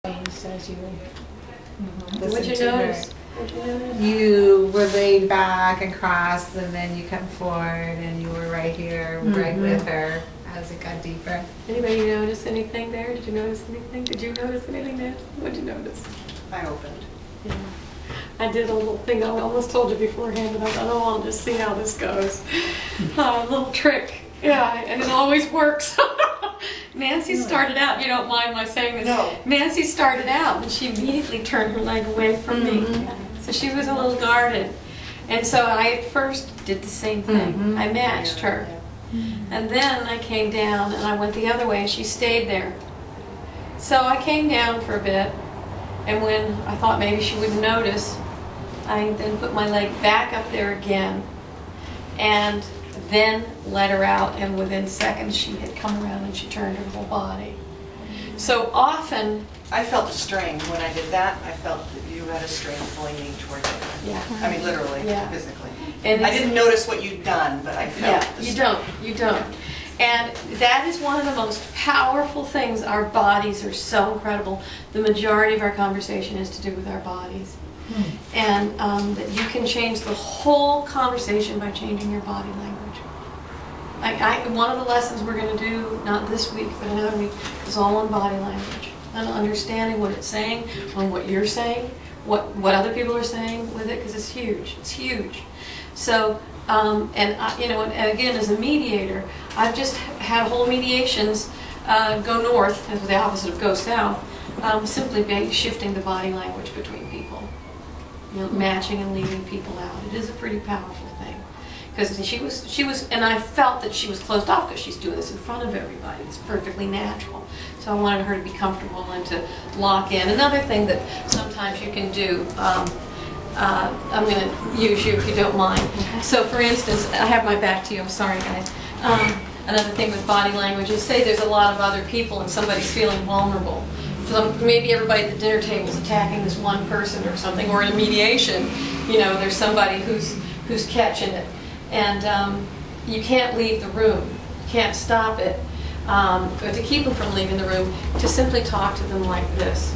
changed as you What'd you notice? You were laid back and crossed, and then you come forward, and you were right here, right with her as it got deeper. Anybody notice anything there? Did you notice anything? Did you notice anything there? What'd you notice? I opened. Yeah. I did a little thing. I almost told you beforehand, but I thought, oh, I'll just see how this goes. A little trick. Yeah, and it always works. Nancy started out, you don't mind my saying this? No. Nancy started out and she immediately turned her leg away from me. So she was a little guarded. And so I at first did the same thing. I matched her. And then I came down and I went the other way and she stayed there. So I came down for a bit, and when I thought maybe she wouldn't notice, I then put my leg back up there again and then let her out, and within seconds she had come around and she turned her whole body. So often I felt a strain when I did that. I felt that you had a strain pulling me towards it. Yeah. I mean, literally, physically. And I didn't notice what you'd done, but I felt the strain. You don't. And that is one of the most powerful things. Our bodies are so incredible. The majority of our conversation is to do with our bodies. And that you can change the whole conversation by changing your body language. One of the lessons we're going to do, not this week, but another week, is all on body language. And understanding what it's saying, on what you're saying, what other people are saying with it, because it's huge. It's huge. So, and again, as a mediator, I've just had whole mediations go north, as the opposite of go south, simply by shifting the body language between people. You know, matching and leaving people out. It is a pretty powerful thing. Because she was, and I felt that she was closed off because she's doing this in front of everybody. It's perfectly natural. So I wanted her to be comfortable and to lock in. Another thing that sometimes you can do, I'm going to use you if you don't mind. So for instance, I have my back to you, I'm sorry guys. Another thing with body language is, say there's a lot of other people and somebody's feeling vulnerable. So maybe everybody at the dinner table is attacking this one person or something, or in a mediation, you know, there's somebody who's catching it. And you can't leave the room. You can't stop it. But to keep them from leaving the room, to simply talk to them like this.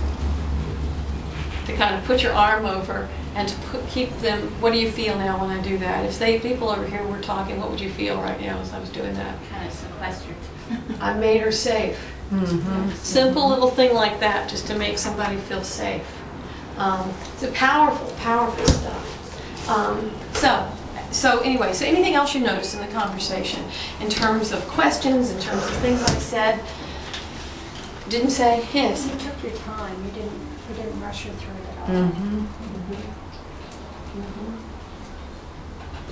To kind of put your arm over and to keep them, what do you feel now when I do that? If people over here were talking, what would you feel right now as I was doing that? Kind of sequestered. I made her safe. Simple little thing like that, just to make somebody feel safe. It's a powerful, powerful stuff. So anyway, so anything else you notice in the conversation in terms of questions, in terms of things I said, didn't say? Yes. You took your time. You didn't rush her through it at all.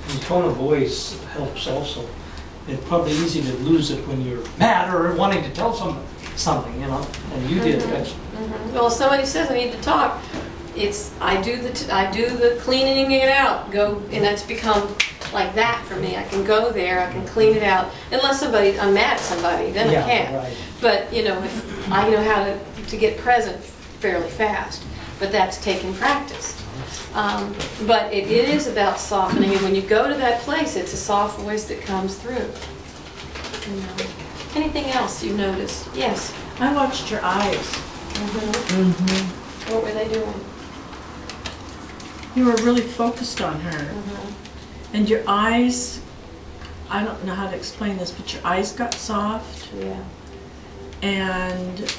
And tone of voice helps also. It's probably easy to lose it when you're mad or wanting to tell something, you know, and you did. Well, if somebody says I need to talk, I do the cleaning it out. And that's become like that for me. I can go there, I can clean it out. Unless I'm mad at somebody, then I can't. Right. But you know, if I know how to get present fairly fast, but that's taking practice. But it is about softening, and when you go to that place, it's a soft voice that comes through. You know. Anything else you noticed? Yes. I watched your eyes. What were they doing? You were really focused on her. And your eyes, I don't know how to explain this, but your eyes got soft and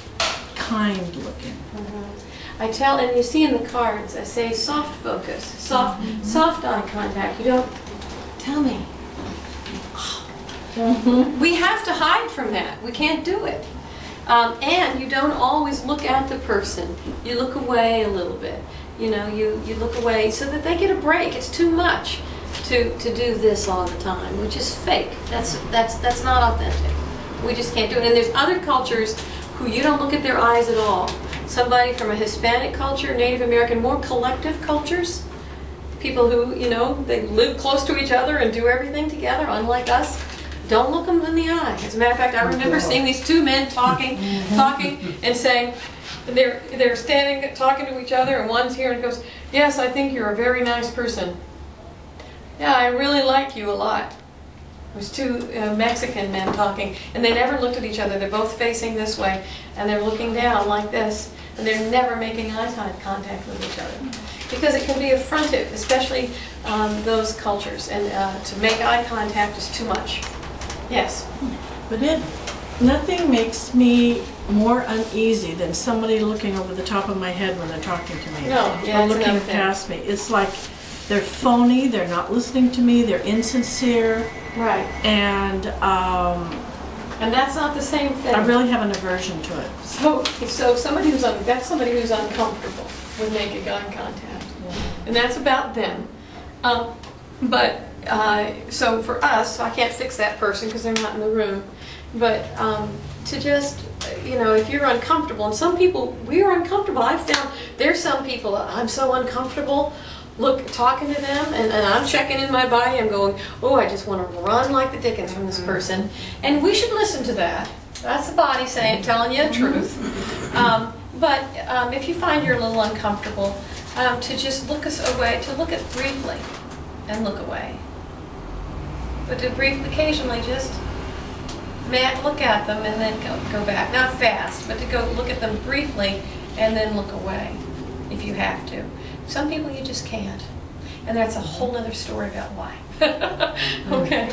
kind looking. I tell, and you see in the cards, I say soft focus, soft eye contact. You don't tell me. We have to hide from that. We can't do it. And you don't always look at the person. You look away a little bit. You know, you look away so that they get a break. It's too much to do this all the time, which is fake. That's not authentic. We just can't do it. And there's other cultures who you don't look at their eyes at all. Somebody from a Hispanic culture, Native American, more collective cultures, people who, you know, they live close to each other and do everything together, unlike us. Don't look them in the eye. As a matter of fact, I remember seeing these two men talking and saying, they're standing talking to each other, and one's here and goes, "Yes, I think you're a very nice person. Yeah, I really like you a lot." It was two Mexican men talking, and they never looked at each other. They're both facing this way, and they're looking down like this. and they're never making eye contact with each other. Because it can be affrontive, especially those cultures, and to make eye contact is too much. Yes? But nothing makes me more uneasy than somebody looking over the top of my head when they're talking to me. No, yeah, or that's looking another thing. past me. It's like they're phony, they're not listening to me, they're insincere, Right. and And that's not the same thing. I really have an aversion to it. So somebody who's somebody who's uncomfortable with making eye contact, and that's about them. So for us, I can't fix that person because they're not in the room. But to just, if you're uncomfortable, and some people, we are uncomfortable. I've found there's some people, I'm so uncomfortable, talking to them, and I'm checking in my body, I'm going, oh, I just want to run like the dickens from this person. And we should listen to that. That's the body telling you the truth. But if you find you're a little uncomfortable, to just look at briefly and look away. But to briefly, occasionally just look at them and then go back. Not fast, but to go look at them briefly and then look away if you have to. Some people you just can't. And that's a whole other story about why. Okay.